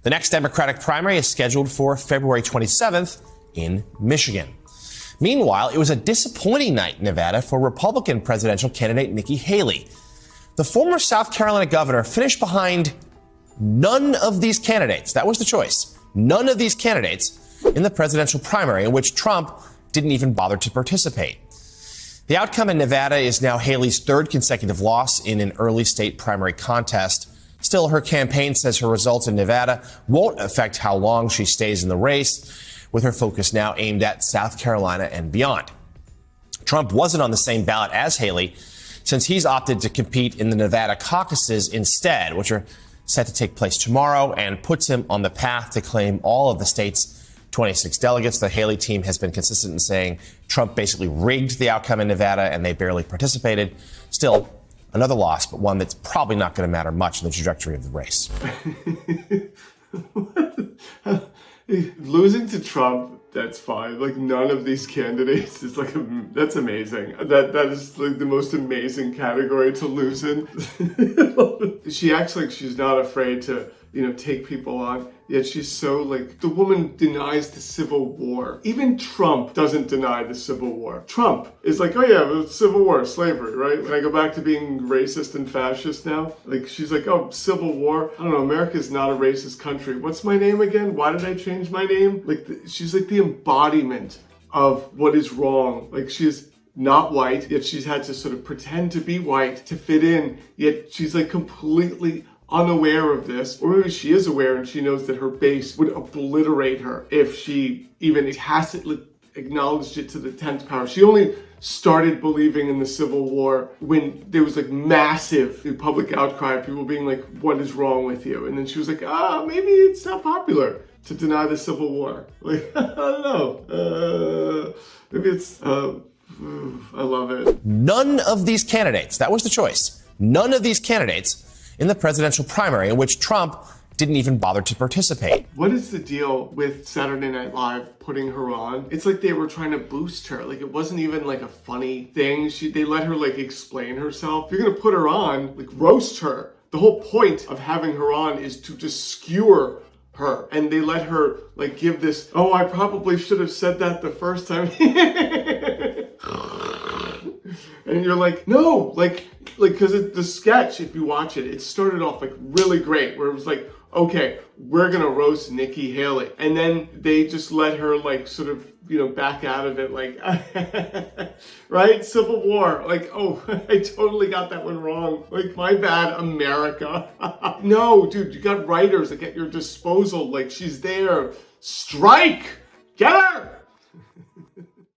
The next Democratic primary is scheduled for February 27th in Michigan. Meanwhile, it was a disappointing night in Nevada for Republican presidential candidate Nikki Haley. The former South Carolina governor finished behind none of these candidates. That was the choice. None of these candidates in the presidential primary, in which Trump didn't even bother to participate. The outcome in Nevada is now Haley's third consecutive loss in an early state primary contest. Still, her campaign says her results in Nevada won't affect how long she stays in the race, with her focus now aimed at South Carolina and beyond. Trump wasn't on the same ballot as Haley, since he's opted to compete in the Nevada caucuses instead, which are set to take place tomorrow, and puts him on the path to claim all of the state's 26 delegates. The Haley team has been consistent in saying Trump basically rigged the outcome in Nevada and they barely participated. Still, another loss, but one that's probably not going to matter much in the trajectory of the race. Losing to Trump, that's fine. Like, none of these candidates is like, that's amazing. That is like the most amazing category to lose in. She acts like she's not afraid to, take people on. Yet she's so like, the woman denies the Civil War. Even Trump doesn't deny the Civil War. Trump is like, oh yeah, the Civil War, slavery, right? When I go back to being racist and fascist now, like she's like, oh, Civil War. I don't know, America's not a racist country. What's my name again? Why did I change my name? Like, she's like the embodiment of what is wrong. Like, she's not white, yet she's had to sort of pretend to be white to fit in, yet she's like completely unaware of this, or maybe she is aware and she knows that her base would obliterate her if she even tacitly acknowledged it to the 10th power. She only started believing in the Civil War when there was like massive public outcry of people being like, what is wrong with you? And then she was like, maybe it's not popular to deny the Civil War. Like, I don't know. Maybe it's, I love it. None of these candidates, that was the choice. None of these candidates in the presidential primary, in which Trump didn't even bother to participate. What is the deal with Saturday Night Live putting her on? It's like they were trying to boost her. Like, it wasn't even like a funny thing. They let her like explain herself. If you're gonna put her on, like, roast her. The whole point of having her on is to just skewer her. And they let her like give this, oh, I probably should have said that the first time. And you're like, no, like, because the sketch, if you watch it, it started off like really great, where it was like, okay, we're gonna roast Nikki Haley. And then they just let her like sort of, back out of it, like, right? Civil War, like, oh, I totally got that one wrong. Like, my bad, America. No, dude, you got writers like at your disposal. Like, she's there. Strike! Get her!